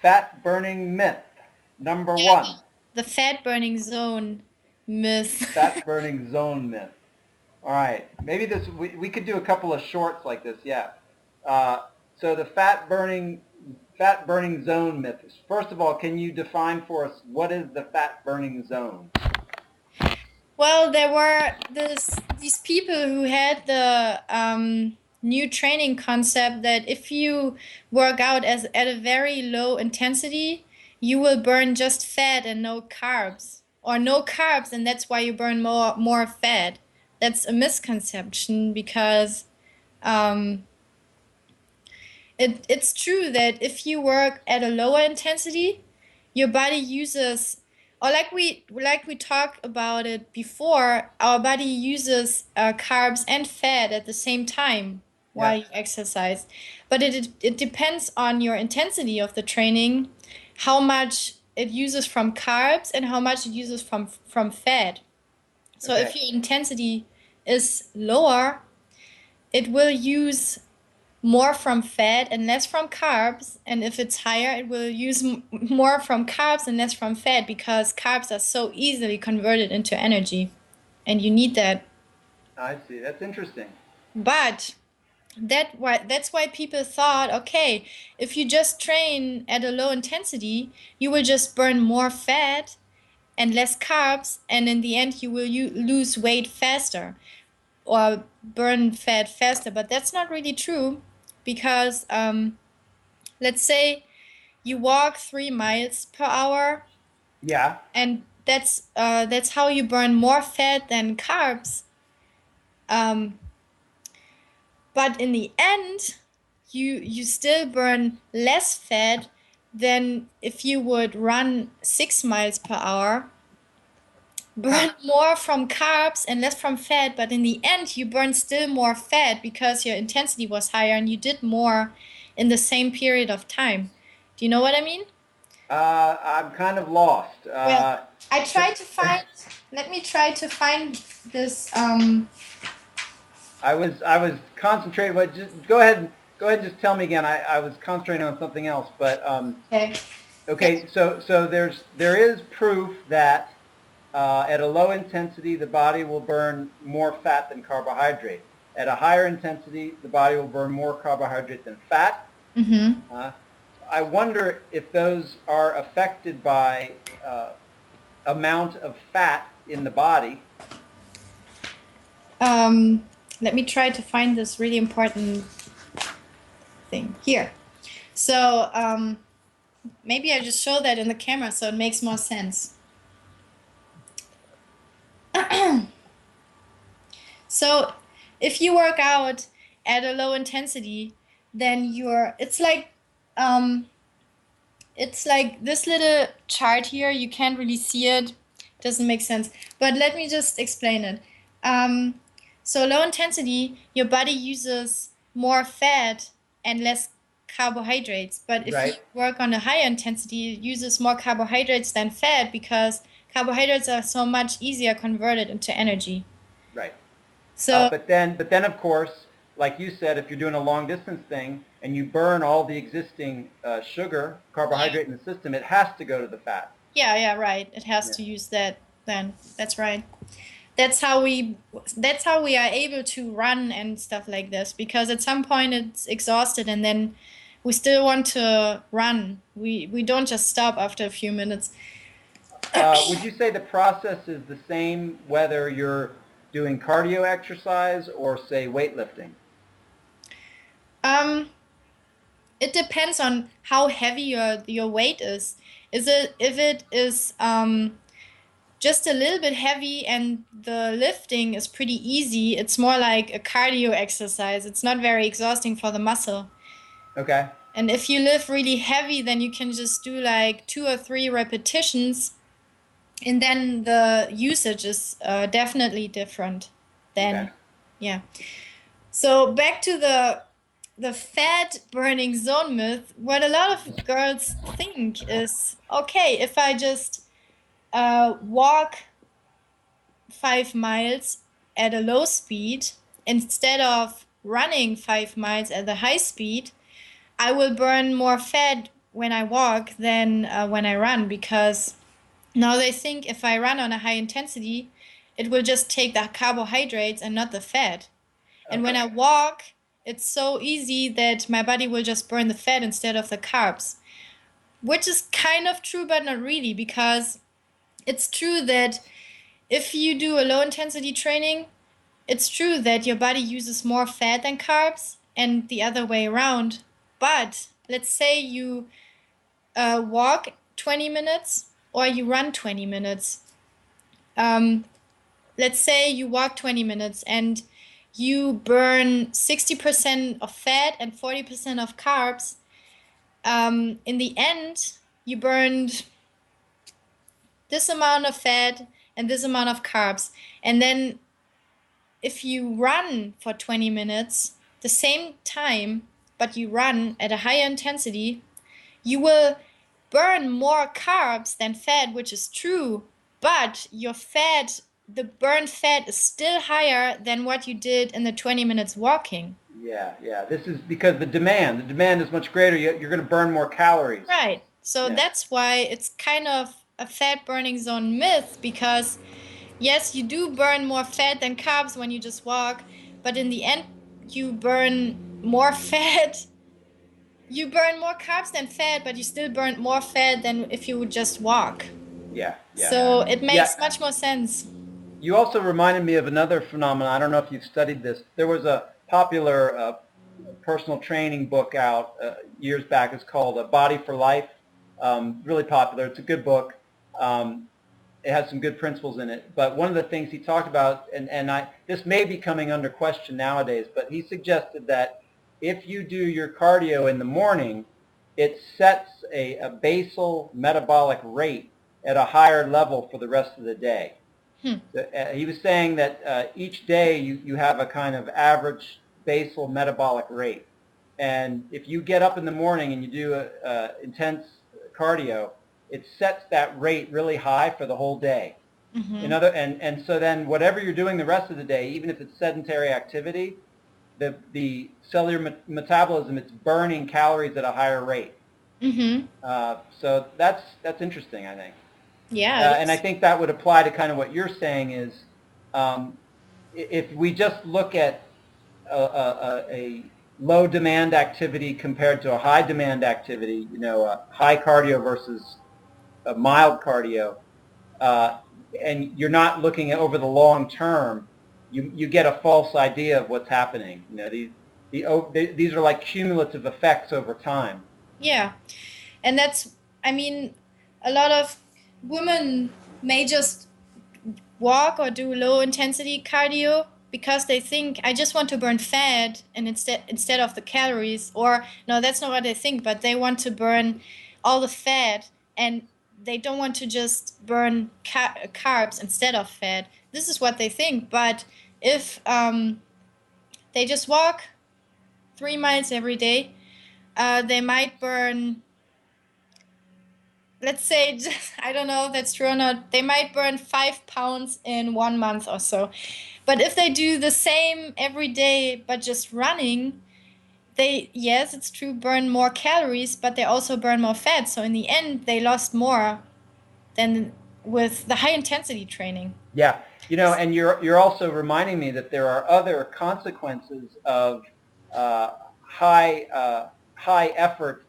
Fat burning myth. Number Yeah, one. the fat burning zone myth. Fat burning zone myth. All right. Maybe we could do a couple of shorts like this. Yeah. Uh, so the fat burning zone myth. First of all, can you define for us what is the fat burning zone? Well, there were these people who had the new training concept that if you work out at a very low intensity, you will burn just fat and no carbs, or no carbs, and that's why you burn more fat. That's a misconception because um, it's true that if you work at a lower intensity, your body uses, or like we talked about it before, our body uses carbs and fat at the same time while Yeah. you exercise. But it depends on your intensity of the training, how much it uses from carbs and how much it uses from fat. So if Okay. your intensity is lower, it will use more from fat and less from carbs. And if it's higher, it will use more from carbs and less from fat because carbs are so easily converted into energy. And you need that. I see. That's interesting. But that's why people thought, okay, if you just train at a low intensity, you will just burn more fat and less carbs, and in the end, you lose weight faster or burn fat faster. But that's not really true because let's say you walk 3 miles per hour, Yeah. and that's how you burn more fat than carbs. Um, but in the end, you still burn less fat than if you would run 6 miles per hour. Huh. Burn more from carbs and less from fat, but in the end, you burn still more fat because your intensity was higher and you did more in the same period of time. Do you know what I mean? I'm kind of lost. Well, I try to find, let me try to find this. I was concentrating. But just go ahead and just tell me again. I was concentrating on something else. But Okay. Yeah. okay. So there is proof that at a low intensity the body will burn more fat than carbohydrate. At a higher intensity, the body will burn more carbohydrate than fat. Mm-hmm. Uh, I wonder if those are affected by amount of fat in the body. Um, Let me try to find this really important thing here. So maybe I just show that in the camera so it makes more sense. So if you work out at a low intensity, then um, it's like this little chart here. You can't really see it. Doesn't make sense. But let me just explain it. Um, so low intensity, your body uses more fat and less carbohydrates. But if you Right. work on a higher intensity, it uses more carbohydrates than fat because carbohydrates are so much easier converted into energy. Right. So But then, of course, like you said, if you're doing a long distance thing and you burn all the existing sugar, yeah, carbohydrate in the system, it has to go to the fat. yeah, right. It has Yeah. to use that then. That's right. That's how we that's how we are able to run and stuff like this because at some point it's exhausted and then we still want to run. We don't just stop after a few minutes. Would you say the process is the same whether you're doing cardio exercise or, say, weightlifting? Um, it depends on how heavy your weight is. Is it if it is just a little bit heavy and the lifting is pretty easy, it's more like a cardio exercise. It's not very exhausting for the muscle. Okay. And if you lift really heavy, then you can just do like 2 or 3 repetitions, and then the usage is definitely different. Okay. Then, yeah. So back to the fat burning zone myth. What a lot of girls think is okay if I just walk 5 miles at a low speed instead of running 5 miles at a high speed, I will burn more fat when I walk than when I run, because now they think if I run on a high intensity, it will just take the carbohydrates and not the fat. And when Okay. I walk, it's so easy that my body will just burn the fat instead of the carbs, which is kind of true, but not really, because it's true that if you do a low intensity training, it's true that your body uses more fat than carbs and the other way around. But let's say you walk 20 minutes or you run 20 minutes. Um, let's say you walk 20 minutes and you burn 60% of fat and 40% of carbs. In the end, you burned this amount of fat and this amount of carbs. And then if you run for 20 minutes, the same time, but you run at a higher intensity, you will burn more carbs than fat, which is true, but your fat, the burned fat is still higher than what you did in the 20 minutes walking. Yeah, yeah. This is because the demand is much greater. You're going to burn more calories. Right. So Yeah, that's why it's kind of a fat burning zone myth, because yes, you do burn more fat than carbs when you just walk, but in the end, you burn more fat. You burn more carbs than fat, but you still burn more fat than if you would just walk. yeah, yeah. So it Yeah, makes much more sense. you also reminded me of another phenomenon. I don't know if you've studied this. There was a popular personal training book out years back. It's called Body for Life. Really popular. It's a good book. Um, it has some good principles in it. But one of the things he talked about, this may be coming under question nowadays, but he suggested that if you do your cardio in the morning, it sets a basal metabolic rate at a higher level for the rest of the day. Hmm. He was saying that each day you have a kind of average basal metabolic rate. And if you get up in the morning and you do intense cardio, it sets that rate really high for the whole day. Mm-hmm. And so then whatever you're doing the rest of the day, even if it's sedentary activity, the cellular metabolism, it's burning calories at a higher rate. Mm-hmm. So that's interesting, I think. Yeah, it And I is. think that would apply to kind of what you're saying is um, if we just look at a low demand activity compared to a high demand activity, a high cardio versus a mild cardio, uh, and you're not looking at over the long term, you get a false idea of what's happening. These are like cumulative effects over time. Yeah. And that's, I mean, a lot of women may just walk or do low intensity cardio because they think I just want to burn fat and instead of the calories, or no, that's not what they think, but they want to burn all the fat and they don't want to just burn carbs instead of fat. This is what they think. But if they just walk 3 miles every day, they might burn, let's say, just, I don't know if that's true or not, they might burn 5 pounds in 1 month or so. But if they do the same every day, but just running, they, yes, it's true, burn more calories, but they also burn more fat. So in the end, they lost more than with the high intensity training. Yeah, and you're also reminding me that there are other consequences of uh, high effort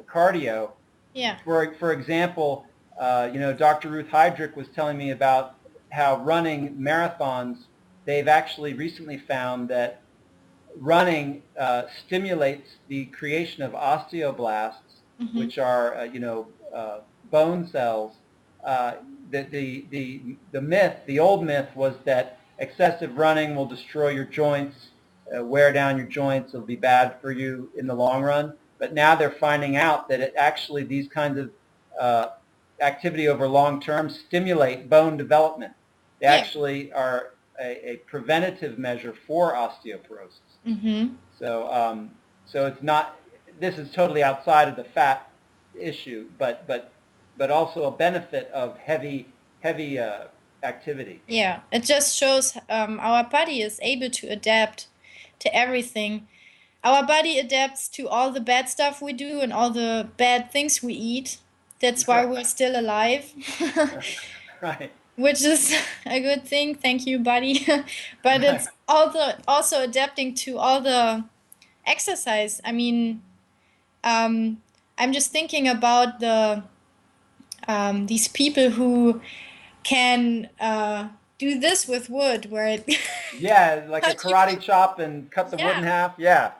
cardio. Yeah. For example, Dr. Ruth Heydrich was telling me about how running marathons. They've actually recently found that running stimulates the creation of osteoblasts, Mm-hmm. which are bone cells. Uh, the old myth was that excessive running will destroy your joints, wear down your joints. It'll be bad for you in the long run. But now they're finding out that these kinds of uh, activity over long term stimulate bone development. They Yeah. actually are a preventative measure for osteoporosis. Mm-hmm. So it's not. This is totally outside of the fat issue, but also a benefit of heavy activity. Yeah. It just shows our body is able to adapt to everything. our body adapts to all the bad stuff we do and all the bad things we eat. That's why we're still alive. Right. Which is a good thing. Thank you, buddy. But Right. it's also adapting to all the exercise. I mean, I'm just thinking about these people who can do this with wood, where it Yeah, like a cut you. karate chop and cut the wood Yeah, in half. Yeah.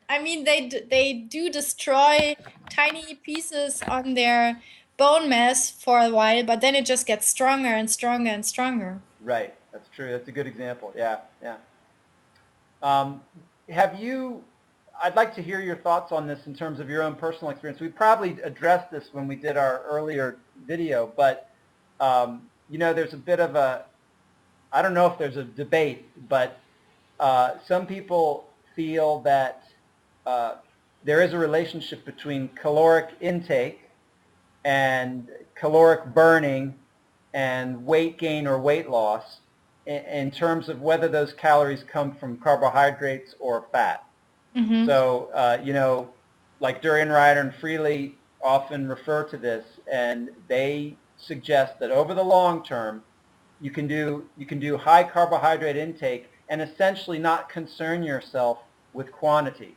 I mean they do destroy tiny pieces on their bone mass for a while, but then it just gets stronger and stronger and stronger. Right. That's true. That's a good example. Yeah. Yeah. Um, have you, I'd like to hear your thoughts on this in terms of your own personal experience. We probably addressed this when we did our earlier video, but, there's a bit of I don't know if there's a debate, but some people feel that uh, there is a relationship between caloric intake and caloric burning and weight gain or weight loss in terms of whether those calories come from carbohydrates or fat. Mm-hmm. So, like Durian Ryder and Freely often refer to this, and they suggest that over the long term, you can do high carbohydrate intake and essentially not concern yourself with quantity.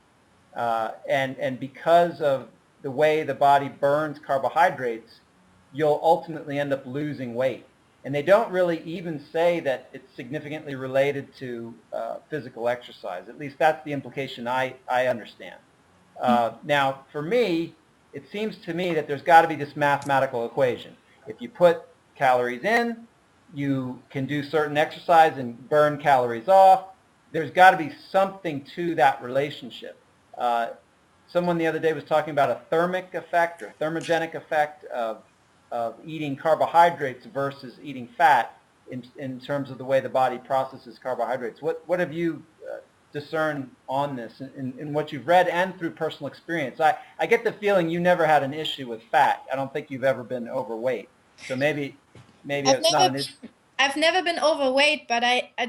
And because of the way the body burns carbohydrates, you'll ultimately end up losing weight. And they don't really even say that it's significantly related to physical exercise. At least that's the implication I understand. Now, for me, it seems to me that there's got to be this mathematical equation. If you put calories in, you can do certain exercise and burn calories off. There's got to be something to that relationship. Uh, Someone the other day was talking about a thermic effect or thermogenic effect of eating carbohydrates versus eating fat in terms of the way the body processes carbohydrates. What have you discerned on this in what you've read and through personal experience? I get the feeling you never had an issue with fat. I don't think you've ever been overweight. So maybe I've it's not never an issue. I've never been overweight, but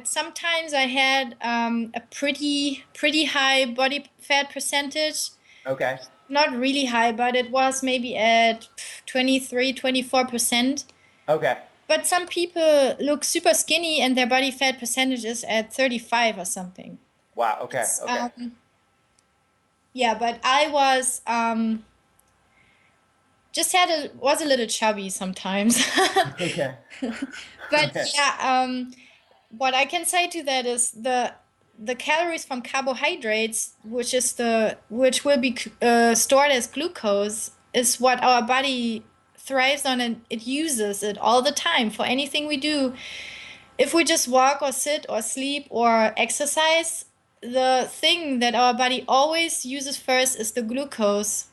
sometimes I had a pretty high body fat percentage. Okay. Not really high, but it was maybe at 23, 24%. Okay. But some people look super skinny and their body fat percentage is at 35 or something. Wow. Okay. It's, Okay. yeah, but I was just was a little chubby sometimes. Okay. But Okay. yeah, what I can say to that is the calories from carbohydrates, which will be stored as glucose, is what our body thrives on, and it uses it all the time for anything we do. If we just walk or sit or sleep or exercise, the thing that our body always uses first is the glucose,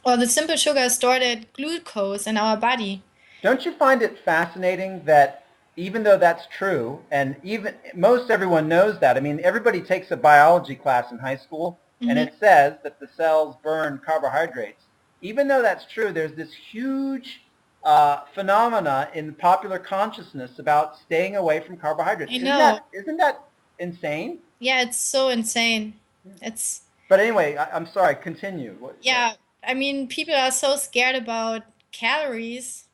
or the simple sugar stored as glucose in our body. Don't you find it fascinating that even though that's true, and even most everyone knows that, I mean, everybody takes a biology class in high school, and Hmm. it says that the cells burn carbohydrates. Even though that's true, there's this huge phenomena in popular consciousness about staying away from carbohydrates. I Isn't know. that insane? Yeah, it's so insane. It's But anyway, I'm sorry. Continue. Yeah, I mean, people are so scared about calories,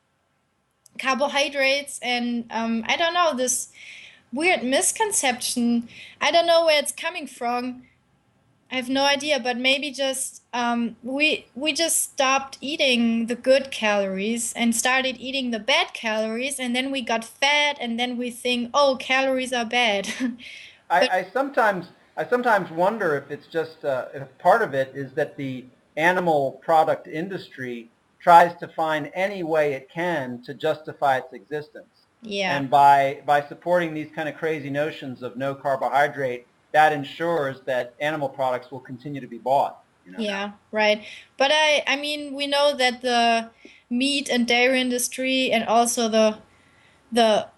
carbohydrates, and I don't know, this weird misconception. I don't know where it's coming from. I have no idea, but maybe just we just stopped eating the good calories and started eating the bad calories, and then we got fat, and then we think, oh, calories are bad. I, But I sometimes I sometimes wonder if it's just if part of it is that the animal product industry tries to find any way it can to justify its existence, yeah. and by supporting these kind of crazy notions of no carbohydrate, that ensures that animal products will continue to be bought. Yeah, right. But I mean, we know that the meat and dairy industry and also the the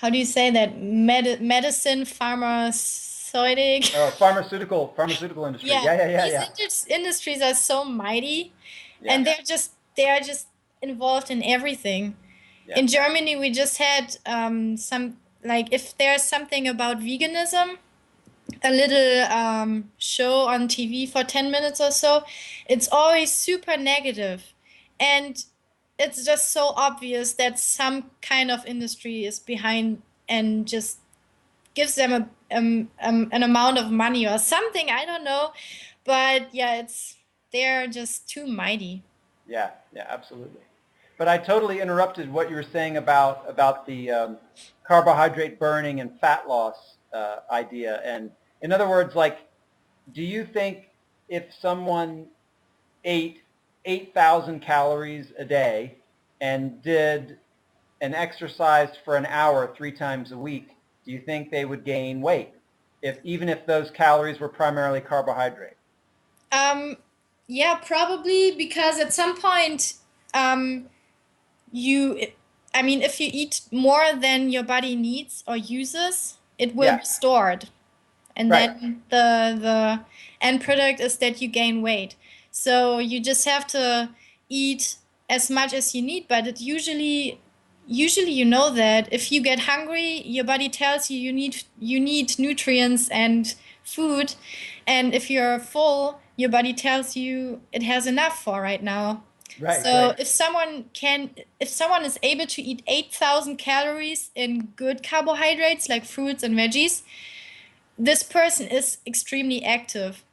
how do you say that medicine pharmaceutic. Pharmaceutical industry. Yeah, Yeah, yeah, yeah, these yeah, industries are so mighty, yeah, and they are just involved in everything. yeah. In Germany, we just had some, like, if there's something about veganism, a little show on TV for 10 minutes or so, it's always super negative. And it's just so obvious that some kind of industry is behind and just gives them an amount of money or something. I don't know. But yeah, they're just too mighty. Yeah, yeah, absolutely. But I totally interrupted what you were saying about the carbohydrate burning and fat loss idea. And in other words, like, do you think if someone ate 8,000 calories a day and did and exercised for an hour 3 times a week, do you think they would gain weight, if even if those calories were primarily carbohydrate? Um, yeah, probably because at some point, um, you, I mean, if you eat more than your body needs or uses, it will Yeah, be stored. And right. then the end product is that you gain weight. So you just have to eat as much as you need, but it usually you know that if you get hungry, your body tells you you need nutrients and food, and if you're full, your body tells you it has enough for right now. Right, So right. if someone is able to eat 8,000 calories in good carbohydrates like fruits and veggies, this person is extremely active.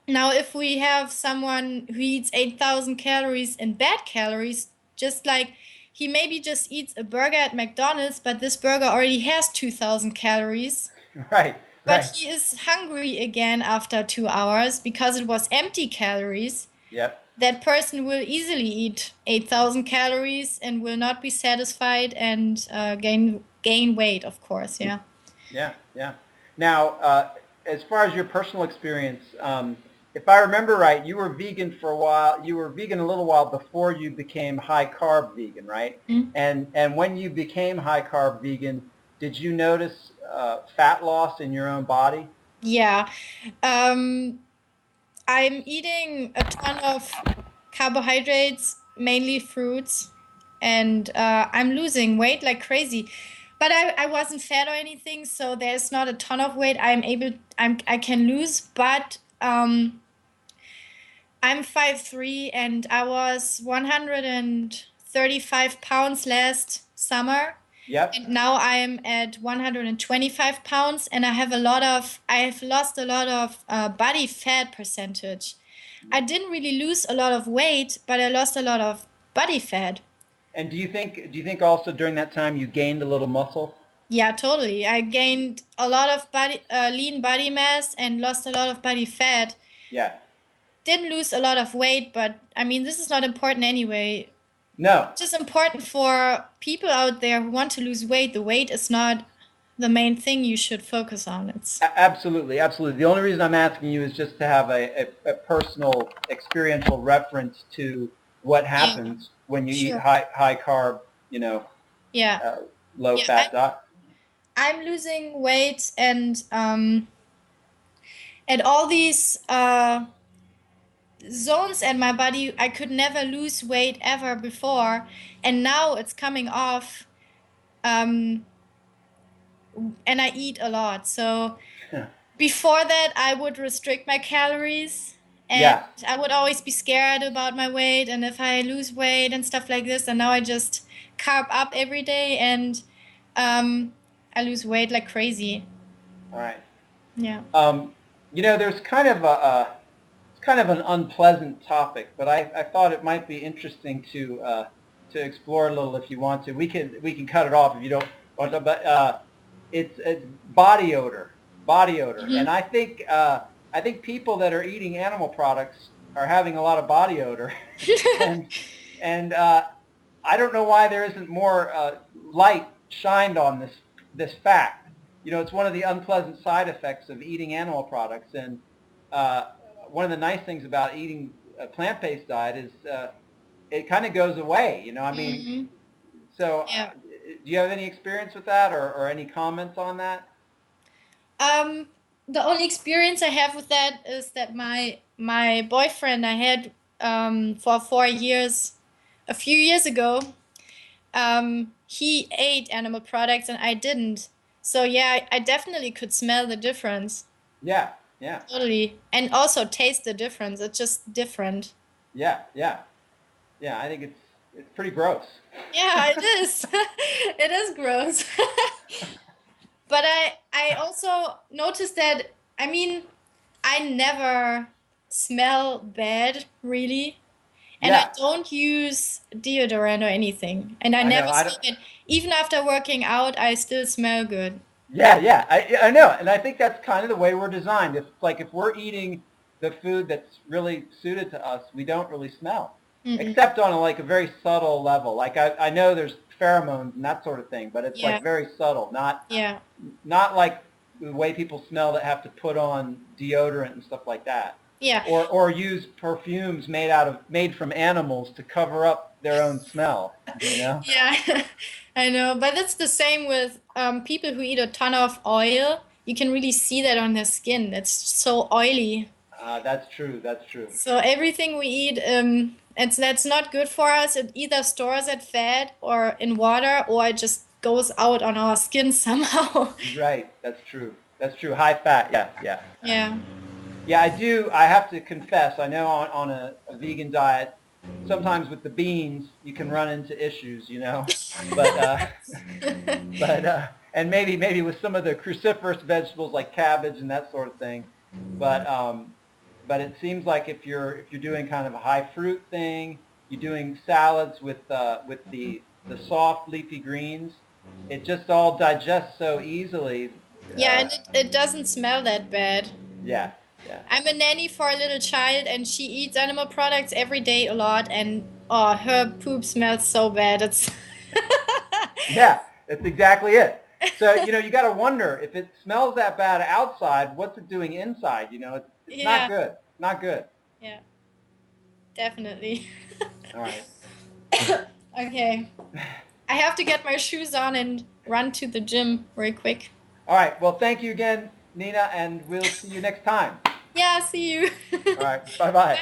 Now, if we have someone who eats 8,000 calories in bad calories, just like he maybe just eats a burger at McDonald's, but this burger already has 2,000 calories, Right, but right. he is hungry again after 2 hours because it was empty calories. Yep. That person will easily eat 8,000 calories and will not be satisfied and gain weight, of course. Yeah. Yeah, yeah. Now, as far as your personal experience, if I remember right, you were vegan for a while. You were vegan a little while before you became high carb vegan, right? And when you became high carb vegan, did you notice fat loss in your own body? Yeah. Um, I'm eating a ton of carbohydrates, mainly fruits, and I'm losing weight like crazy. But I wasn't fat or anything, so there's not a ton of weight I can lose. But I'm 5'3" and I was 135 pounds last summer. Yep. And now I am at 125 pounds, and I have lost a lot of body fat percentage. I didn't really lose a lot of weight, but I lost a lot of body fat. And do you think also during that time you gained a little muscle? Yeah, totally. I gained a lot of lean body mass and lost a lot of body fat. Yeah. Didn't lose a lot of weight, but I mean, this is not important anyway. No. Just important for people out there who want to lose weight. The weight is not the main thing you should focus on. It's Absolutely, absolutely. The only reason I'm asking you is just to have a personal experiential reference to what yeah, happens when you eat sure. high carb, you know, Yeah. uh, low Yeah, fat diet. I'm losing weight and at all these zones in my body I could never lose weight ever before, and now it's coming off. Um and I eat a lot. So before that, I would restrict my calories and Yeah. I would always be scared about my weight and if I lose weight and stuff like this. And now I just carb up every day and um, I lose weight like crazy. All right. Yeah. There's kind of it's kind of an unpleasant topic, but I thought it might be interesting to explore a little if you want to. We can cut it off if you don't want to, but it's body odor, and Hmm. I think people that are eating animal products are having a lot of body odor, and and I don't know why there isn't more light shined on this fact. It's one of the unpleasant side effects of eating animal products, and uh, one of the nice things about eating a plant-based diet is it kind of goes away. I mean, Hmm. so Yeah. do you have any experience with that, or any comments on that? Um, the only experience I have with that is that my boyfriend I had for 4 years, a few years ago, he ate animal products and I didn't. So yeah, I definitely could smell the difference. Yeah, yeah, Totally. And also taste the difference. It's just different. yeah, yeah, yeah. I think it's pretty gross. Yeah, it is. It is gross. But I also noticed that, I mean, I never smell bad really. And I Yeah, don't use deodorant or anything. And I I know. never I don't. smell it. Even after working out, I still smell good. Yeah, yeah, I know, and I think that's kind of the way we're designed. If we're eating the food that's really suited to us, we don't really smell, Mm-mm. except on a very subtle level. Like I know there's pheromones and that sort of thing, but it's Yeah, like very subtle, yeah, not like the way people smell that have to put on deodorant and stuff like that, yeah. or use perfumes made from animals to cover up their own smell. You know? Yeah, I know. But it's the same with people who eat a ton of oil. You can really see that on their skin. It's so oily. That's true. That's true. So everything we eat, it's that's not good for us. It either stores as fat or in water, or it just goes out on our skin somehow. Right. That's true. That's true. High fat. Yeah. Yeah. Yeah. Yeah. I do. I have to confess. I know on a vegan diet, sometimes with the beans, you can run into issues. But and maybe with some of the cruciferous vegetables like cabbage and that sort of thing. But but it seems like if you're doing kind of a high fruit thing, you're doing salads with the soft leafy greens, it just all digests so easily. Yeah, and it doesn't smell that bad. Yeah, yeah, I'm a nanny for a little child, and she eats animal products every day a lot, and oh, her poop smells so bad. It's yeah. That's exactly it. So you got to wonder if it smells that bad outside, what's it doing inside? It's not yeah, good. Not good. yeah, definitely. All right. Okay, I have to get my shoes on and run to the gym real quick. All right. Well, thank you again, Nina, and we'll see you next time. Yeah, see you. All right. Bye bye. Bye.